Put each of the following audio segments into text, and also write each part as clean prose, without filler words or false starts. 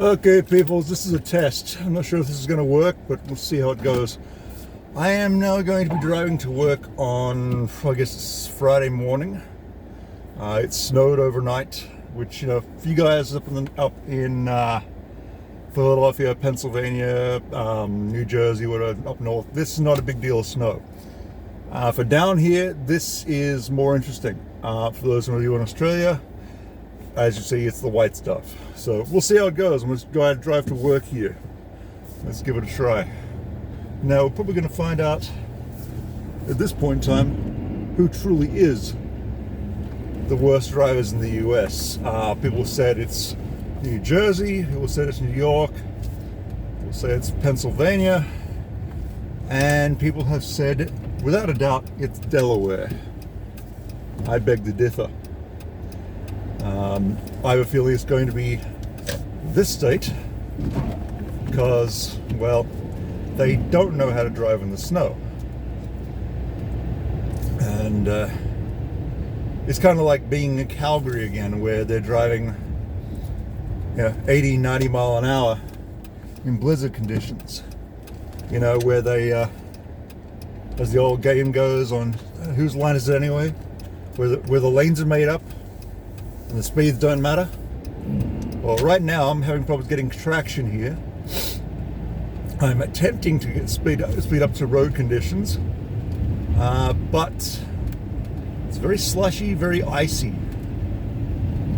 Okay, people, this is a test. I'm not sure if this is going to work, but we'll see how it goes. I am now going to be driving to work on, I guess it's Friday morning. It snowed overnight, which, for you guys up in Philadelphia, Pennsylvania, New Jersey, whatever, up north, this is not a big deal of snow. For down here, this is more interesting. For those of you in Australia, as you see, it's the white stuff. So we'll see how it goes. I'm going to drive to work here. Let's give it a try. Now, we're probably going to find out at this point in time who truly is the worst drivers in the US. People said it's New Jersey, people said it's New York, people say it's Pennsylvania, and people have said, without a doubt, it's Delaware. I beg to differ. I have a feeling it's going to be this state because, well, they don't know how to drive in the snow. And it's kind of like being in Calgary again, where they're driving 80, 90 mile an hour in blizzard conditions. Where they, as the old game goes on, whose line is it anyway? Where the lanes are made up and the speeds don't matter. Well, right now I'm having problems getting traction here. I'm attempting to get speed up to road conditions, but it's very slushy, very icy.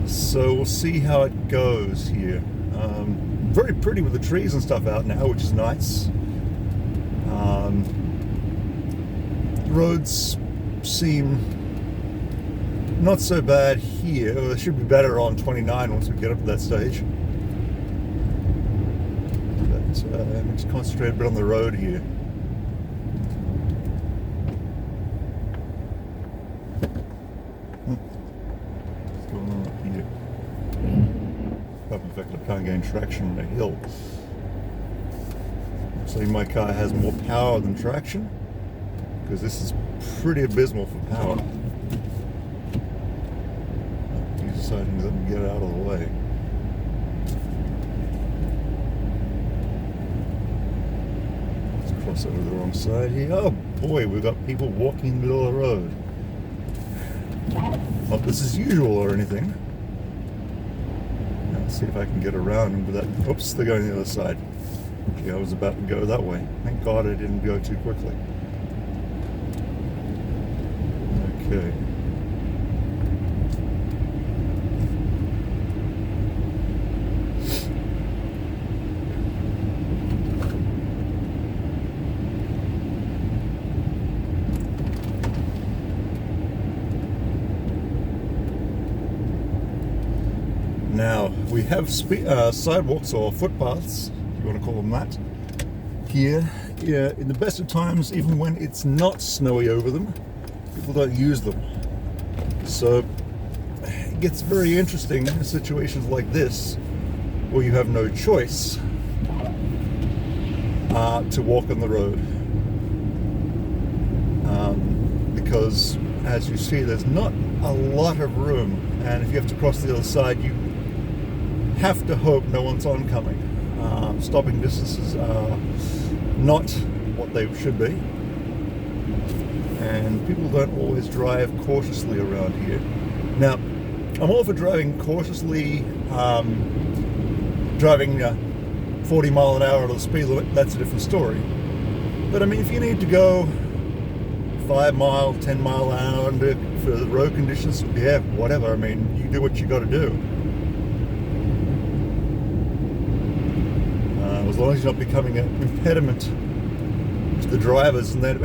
So we'll see how it goes here. Very pretty with the trees and stuff out now, which is nice. Roads seem not so bad here. They should be better on 29 once we get up to that stage. But let me just concentrate a bit on the road here. What's going on up here? In fact, I can't gain traction on a hill. Looks like my car has more power than traction, because this is pretty abysmal for power. Deciding to let me get out of the way. Let's cross over the wrong side here. Oh boy, we've got people walking in the middle of the road. Not this is usual or anything. Now, let's see if I can get around them without. Oops, they're going the other side. Okay, I was about to go that way. Thank God I didn't go too quickly. Okay. Now, we have sidewalks or footpaths, if you want to call them that, here. In the best of times, even when it's not snowy over them, people don't use them. So it gets very interesting in situations like this, where you have no choice to walk on the road. Because, as you see, there's not a lot of room, and if you have to cross the other side, you have to hope no one's oncoming. Stopping distances are not what they should be, and people don't always drive cautiously around here. Now, I'm all for driving cautiously, driving 40 mile an hour at the speed limit. That's a different story. But I mean, if you need to go 5 mile, 10 mile an hour for the road conditions, yeah, whatever. I mean, you do what you got to do. As long as you're not becoming an impediment to the drivers and then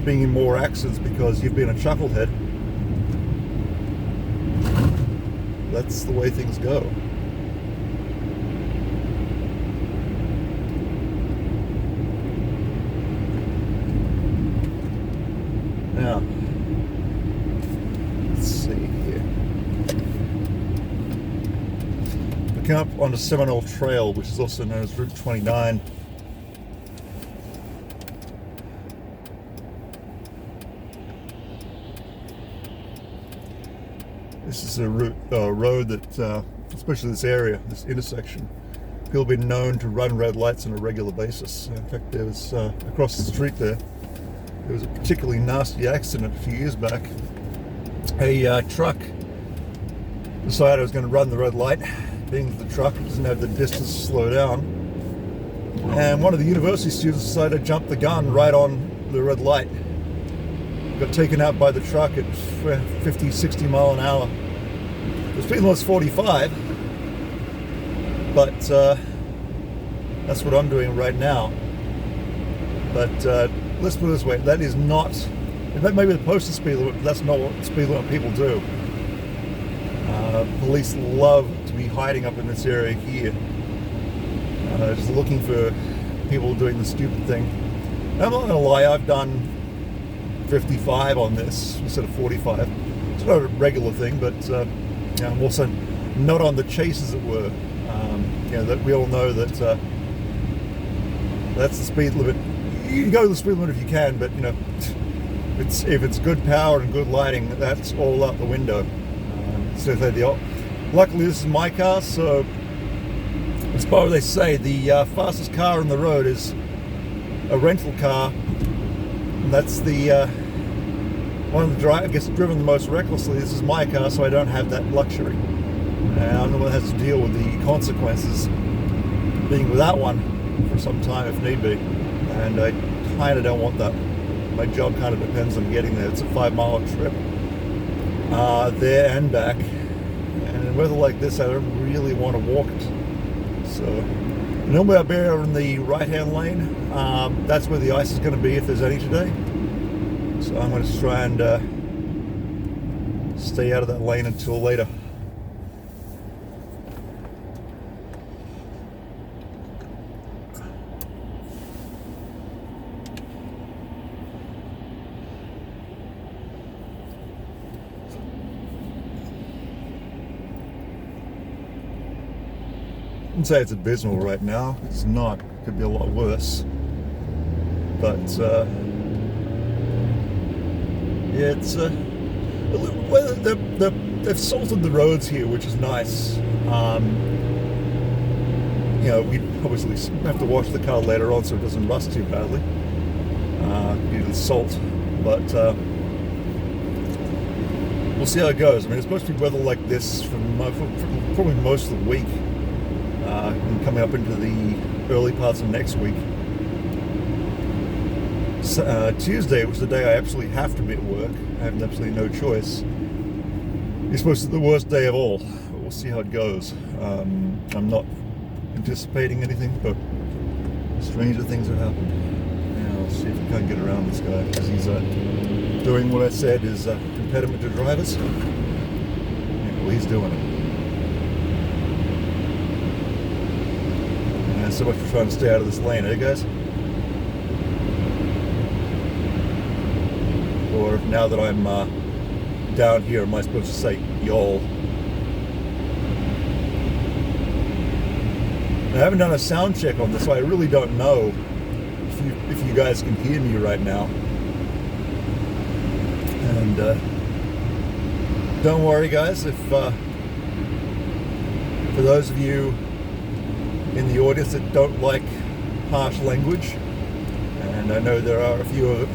being in more accidents because you've been a chucklehead. That's the way things go. Now, let's see here. We come up onto Seminole Trail, which is also known as Route 29. This is a road that, especially this area, this intersection, people have been known to run red lights on a regular basis. In fact, there was across the street there was a particularly nasty accident a few years back. A truck decided it was going to run the red light, being that the truck doesn't have the distance to slow down, and one of the university students decided to jump the gun right on the red light. Got taken out by the truck at 50, 60 mile an hour. The speed limit's 45, but that's what I'm doing right now. But let's put it this way, that is not, that may be the posted speed limit, but that's not what speed limit people do. Police love to be hiding up in this area here, just looking for people doing the stupid thing. I'm not gonna lie, I've done 55 on this instead of 45. It's not a regular thing, but I'm also not on the chase, as it were. That we all know that that's the speed limit. You can go to the speed limit if you can, but if it's good power and good lighting, that's all out the window. Luckily, this is my car, so as far as they say, the fastest car on the road is a rental car. And that's the one of the I guess driven the most recklessly. This is my car, so I don't have that luxury. I'm the one that has to deal with the consequences being without one for some time if need be. And I kind of don't want that. My job kind of depends on getting there. It's a 5-mile trip there and back. And in weather like this, I don't really want to walk it. So normally I'll be in the right-hand lane. That's where the ice is going to be if there's any today. So I'm going to try and stay out of that lane until later. I wouldn't say it's abysmal right now. It's not. It could be a lot worse. But yeah, it's they've salted the roads here, which is nice. We obviously have to wash the car later on so it doesn't rust too badly due to the salt. But we'll see how it goes. I mean, it's supposed to be weather like this for probably most of the week. And coming up into the early parts of next week. Tuesday was the day I absolutely have to be at work. I have absolutely no choice. It's supposed to be the worst day of all. But we'll see how it goes. I'm not anticipating anything, but stranger things have happened. Yeah, I'll see if we can't get around this guy, because he's doing what I said is impediment to drivers. Yeah, well, he's doing it. So much for trying to stay out of this lane, eh guys? Or now that I'm down here, am I supposed to say y'all? I haven't done a sound check on this, so I really don't know if you guys can hear me right now. And don't worry guys, if for those of you in the audience that don't like harsh language, and I know there are a few of them,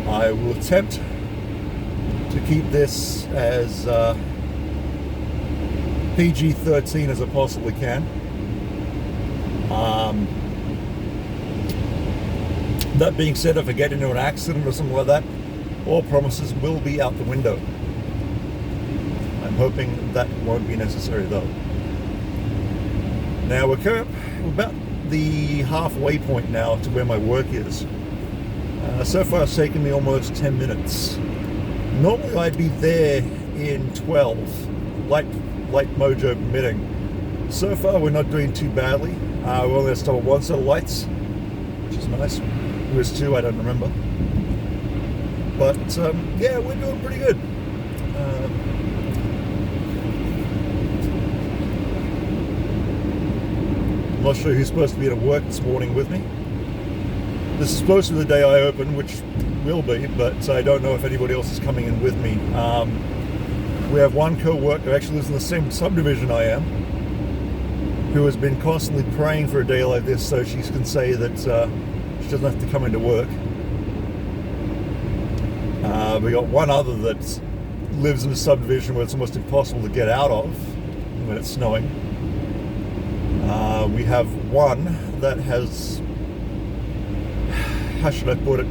I will attempt to keep this as PG-13 as I possibly can. That being said, if I get into an accident or something like that, all promises will be out the window. I'm hoping that won't be necessary though. Now we're about the halfway point now to where my work is. So far it's taken me almost 10 minutes. Normally I'd be there in 12, light mojo permitting. So far we're not doing too badly. We only have to stop at one set of lights, which is nice. It was two, I don't remember. But yeah, we're doing pretty good. I'm not sure who's supposed to be at work this morning with me. This is supposed to be the day I open, which will be, but I don't know if anybody else is coming in with me. We have one co-worker who actually lives in the same subdivision I am. who has been constantly praying for a day like this so she can say that she doesn't have to come into work. We got one other that lives in a subdivision where it's almost impossible to get out of when it's snowing. We have one that has, how should I put it?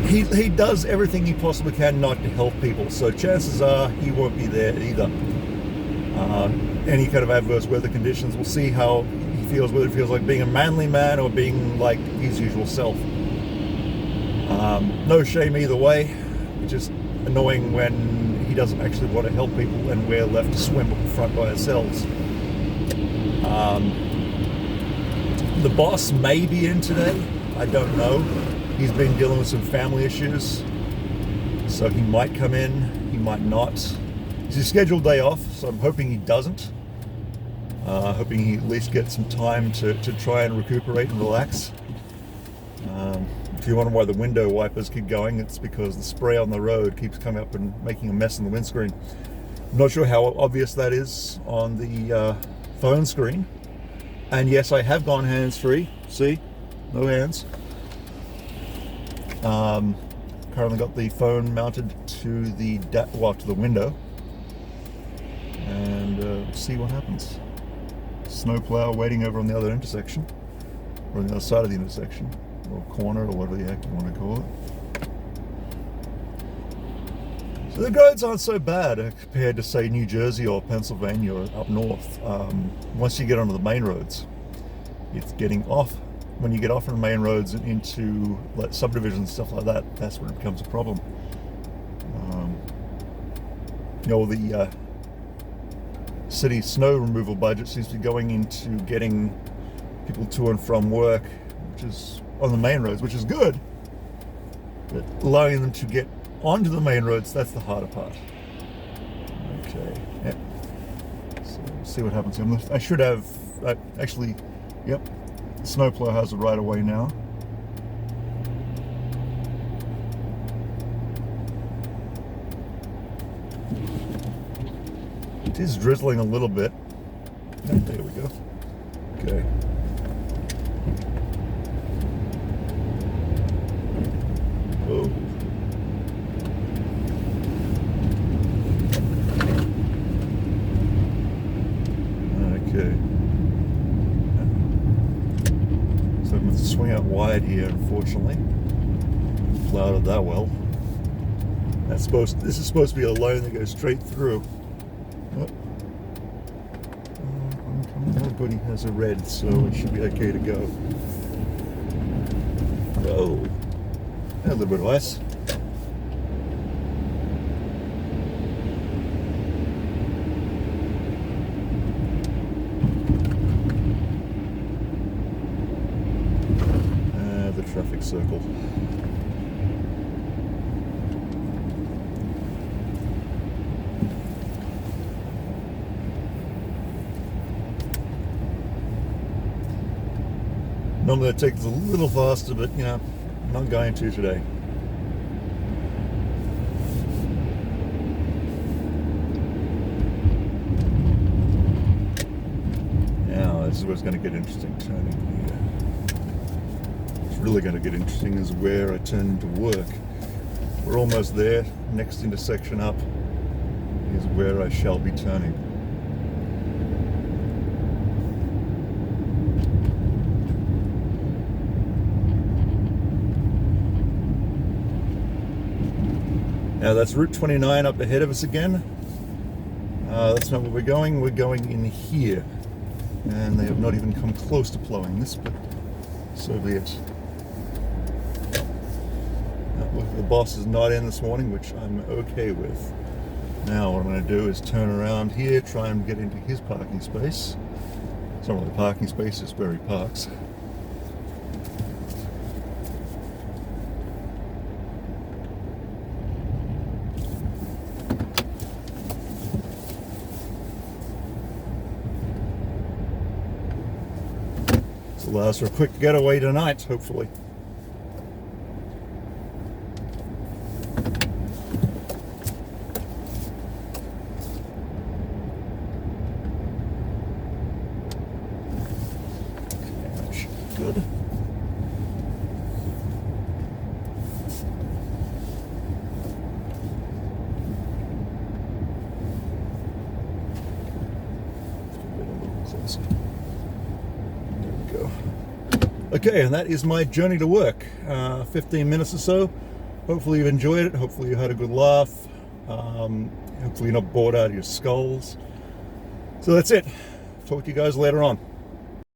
He does everything he possibly can not to help people, so chances are he won't be there either. Any kind of adverse weather conditions, we'll see how he feels, whether it feels like being a manly man or being like his usual self. No shame either way, which is annoying when he doesn't actually want to help people and we're left to swim up the front by ourselves. The boss may be in today, I don't know. He's been dealing with some family issues, so he might come in, he might not. It's his scheduled day off, so I'm hoping he doesn't. Hoping he at least gets some time to try and recuperate and relax. If you wonder why the window wipers keep going, it's because the spray on the road keeps coming up and making a mess in the windscreen. I'm not sure how obvious that is on the phone screen. And yes, I have gone hands-free. See? No hands. Currently got the phone mounted to the window. And see what happens. Snowplow waiting over on the other intersection. Or on the other side of the intersection. Or corner, or whatever the heck you want to call it. So the roads aren't so bad compared to, say, New Jersey or Pennsylvania or up north. Once you get onto the main roads, it's getting off. When you get off on the main roads and into like subdivisions and stuff like that, that's when it becomes a problem. The city snow removal budget seems to be going into getting people to and from work, which is on the main roads, which is good, but allowing them to get onto the main roads, that's the harder part. Okay, yeah. So see what happens. I should have, actually, yep, the snowplow has it right away now. It is drizzling a little bit. Oh, there we go. Okay. Oh. Okay. So I'm going to swing out wide here, unfortunately. Plowed it that well. This is supposed to be a lane that goes straight through. Everybody has a red, so it should be okay to go. Oh, a little bit of ice. The traffic circle. Normally that takes a little faster, but you know, I'm not going to today. Now this is where it's going to get interesting, turning here. What's really going to get interesting is where I turn into work. We're almost there. Next intersection up is where I shall be turning. Now that's Route 29 up ahead of us again. That's not where we're going. We're going in here. And they have not even come close to plowing this, but so be it. The boss is not in this morning, which I'm okay with. Now what I'm going to do is turn around here, try and get into his parking space. It's not really a parking space, it's where he parks. Allows for a quick getaway tonight, hopefully. good. There we go. Okay, and that is my journey to work. 15 minutes or so. Hopefully you've enjoyed it. Hopefully you had a good laugh. Hopefully you're not bored out of your skulls. So that's it. Talk to you guys later on.